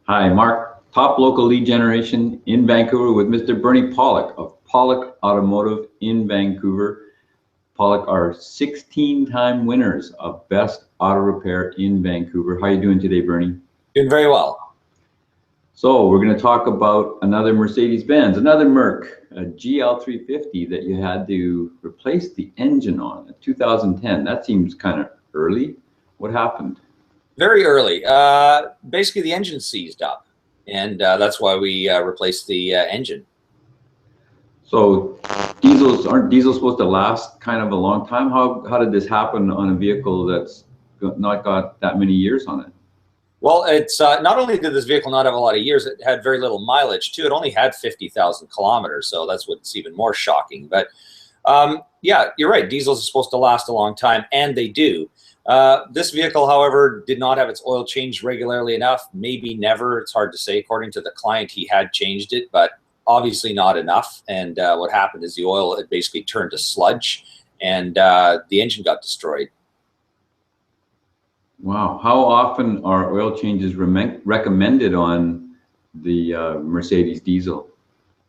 Hi, Mark. Top local lead generation in Vancouver with Mr. Bernie Pollock of Pollock Automotive in Vancouver. Pollock are 16-time winners of Best Auto Repair in Vancouver. How are you doing today, Bernie? Doing very well. So we're going to talk about another Mercedes-Benz, another Merc, a GL350 that you had to replace the engine on in 2010. That seems kind of early. What happened? Very early. Basically, the engine seized up, and that's why we replaced the engine. So aren't diesels supposed to last kind of a long time? How did this happen on a vehicle that's not got that many years on it? Well, it's not only did this vehicle not have a lot of years, it had very little mileage too. It only had 50,000 kilometers, so that's what's even more shocking. But yeah, you're right. Diesels are supposed to last a long time, and they do. This vehicle, however, did not have its oil changed regularly enough. Maybe never. It's hard to say. According to the client, he had changed it, but obviously not enough. And what happened is the oil had basically turned to sludge, and the engine got destroyed. Wow. How often are oil changes recommended on the Mercedes diesel?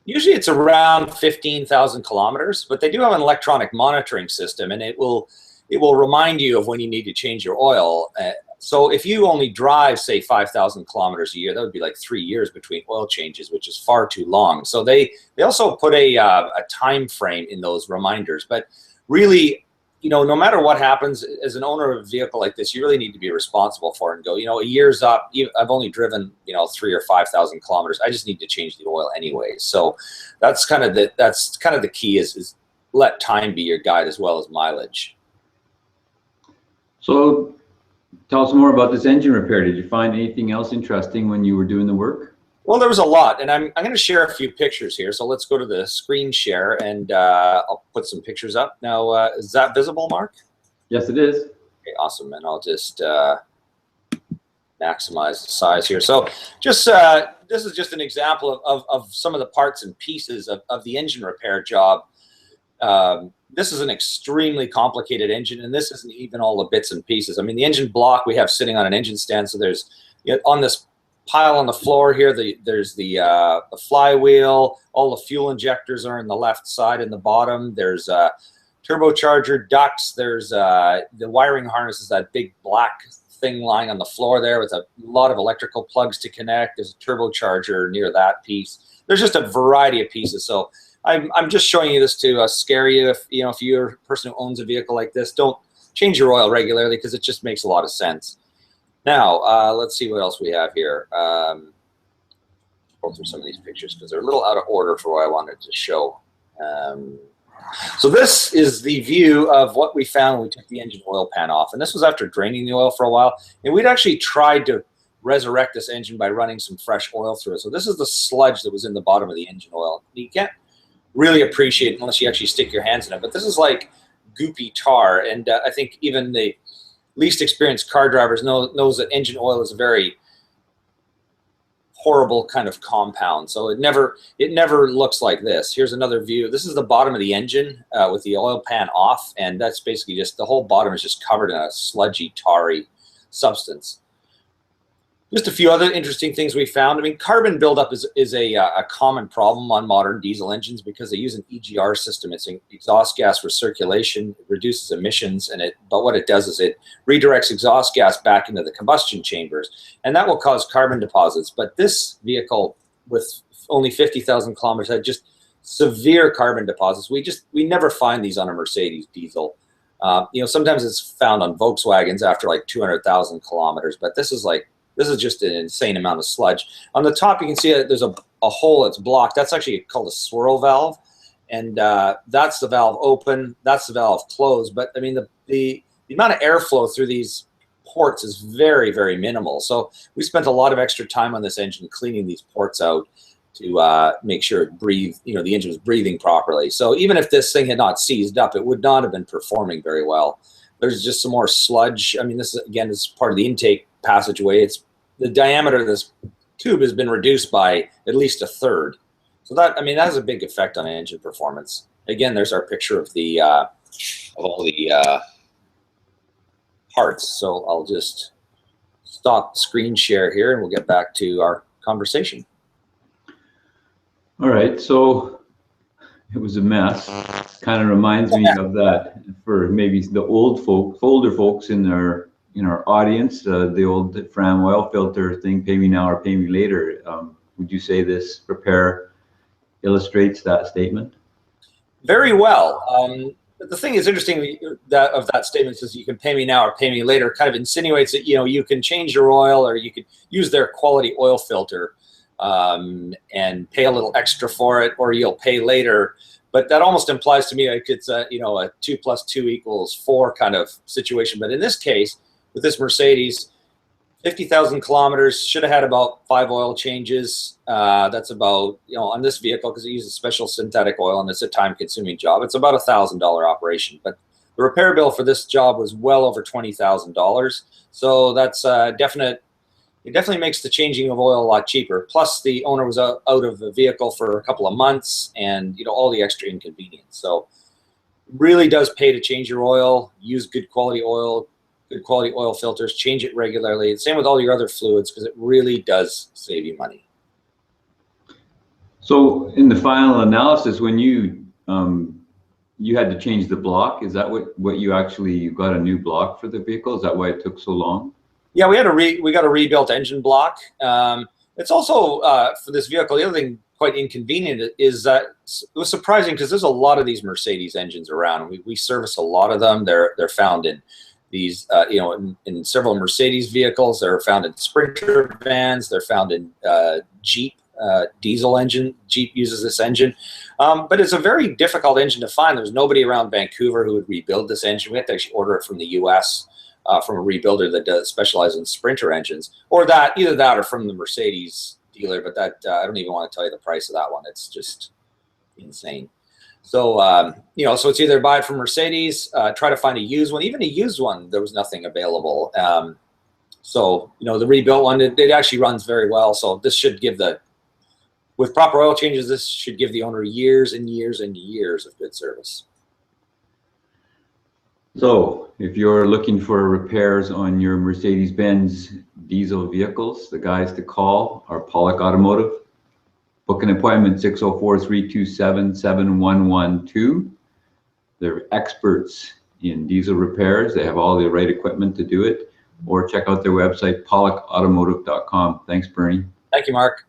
Usually it's around 15,000 kilometers, but they do have an electronic monitoring system, and it will remind you of when you need to change your oil. So if you only drive, say, 5,000 kilometers a year, that would be like 3 years between oil changes, which is far too long. So they also put a time frame in those reminders. But really, no matter what happens, as an owner of a vehicle like this, you really need to be responsible for it and go, a year's up. I've only driven, 3,000 or 5,000 kilometers. I just need to change the oil anyway. So that's kind of the key is let time be your guide as well as mileage. So tell us more about this engine repair. Did you find anything else interesting when you were doing the work? Well, there was a lot, and I'm going to share a few pictures here. So let's go to the screen share, and I'll put some pictures up. Now, is that visible, Mark? Yes, it is. Okay, awesome, and I'll just maximize the size here. So just this is just an example of some of the parts and pieces of the engine repair job. This is an extremely complicated engine, and this isn't even all the bits and pieces. I mean, the engine block we have sitting on an engine stand, so there's on this pile on the floor here, there's the flywheel. All the fuel injectors are in the left side and the bottom. There's turbocharger ducts. There's the wiring harness is that big black thing lying on the floor there with a lot of electrical plugs to connect. There's a turbocharger near that piece. There's just a variety of pieces. So I'm just showing you this to scare you. If you're a person who owns a vehicle like this, don't change your oil regularly because it just makes a lot of sense. Now, let's see what else we have here. Go through some of these pictures because they're a little out of order for what I wanted to show. So this is the view of what we found when we took the engine oil pan off. And this was after draining the oil for a while. And we'd actually tried to resurrect this engine by running some fresh oil through it. So this is the sludge that was in the bottom of the engine oil. You can't really appreciate it unless you actually stick your hands in it. But this is like goopy tar. And I think even the least experienced car drivers knows that engine oil is a very horrible kind of compound. So it never looks like this. Here's another view. This is the bottom of the engine with the oil pan off, and that's basically just the whole bottom is just covered in a sludgy, tarry substance. Just a few other interesting things we found. I mean, carbon buildup is a common problem on modern diesel engines because they use an EGR system. It's an exhaust gas recirculation. It reduces emissions, but what it does is it redirects exhaust gas back into the combustion chambers, and that will cause carbon deposits. But this vehicle, with only 50,000 kilometers, had just severe carbon deposits. We never find these on a Mercedes diesel. Sometimes it's found on Volkswagens after like 200,000 kilometers, but this is just an insane amount of sludge. On the top, you can see there's a hole that's blocked. That's actually called a swirl valve, and that's the valve open. That's the valve closed. But I mean, the amount of airflow through these ports is very, very minimal. So we spent a lot of extra time on this engine cleaning these ports out to make sure it breathed. The engine was breathing properly. So even if this thing had not seized up, it would not have been performing very well. There's just some more sludge. I mean, this is part of the intake passageway. The diameter of this tube has been reduced by at least a third. So that has a big effect on engine performance. Again, there's our picture of all the parts. So I'll just stop screen share here and we'll get back to our conversation. All right, so it was a mess. Kind of reminds me of that for maybe the older folks in our audience, the old Fram oil filter thing, pay me now or pay me later. Would you say this repair illustrates that statement? Very well. The thing is interesting of that statement is you can pay me now or pay me later kind of insinuates that, you know, you can change your oil or you could use their quality oil filter and pay a little extra for it, or you'll pay later. But that almost implies to me like it's a, you know, a 2 + 2 = 4 kind of situation. But in this case, with this Mercedes, 50,000 kilometers, should have had about 5 oil changes. That's about, you know, on this vehicle, because it uses special synthetic oil and it's a time-consuming job, it's about $1,000 operation. But the repair bill for this job was well over $20,000. So that's definite. It definitely makes the changing of oil a lot cheaper. Plus, the owner was out of the vehicle for a couple of months, and you know, all the extra inconvenience. So, it really does pay to change your oil. Use good quality oil filters. Change it regularly. Same with all your other fluids, because it really does save you money. So, in the final analysis, when you had to change the block, is that what you got a new block for the vehicle? Is that why it took so long? Yeah, we got a rebuilt engine block. It's also for this vehicle. The other thing quite inconvenient is that it was surprising because there's a lot of these Mercedes engines around. We service a lot of them. They're found in these you know, in several Mercedes vehicles. They're found in Sprinter vans. They're found in Jeep diesel engine. Jeep uses this engine, but it's a very difficult engine to find. There's nobody around Vancouver who would rebuild this engine. We have to actually order it from the U.S. From a rebuilder that does specialize in Sprinter engines, or either that or from the Mercedes dealer. But that I don't even want to tell you the price of that one. It's just insane. So you know, so it's either buy it from Mercedes, try to find a used one. Even a used one, there was nothing available. So you know, the rebuilt one, it actually runs very well. So this should give with proper oil changes, this should give the owner years and years and years of good service. So, if you're looking for repairs on your Mercedes-Benz diesel vehicles, the guys to call are Pollock Automotive. Book an appointment, 604-327-7112. They're experts in diesel repairs. They have all the right equipment to do it. Or check out their website, pollockautomotive.com. Thanks, Bernie. Thank you, Mark.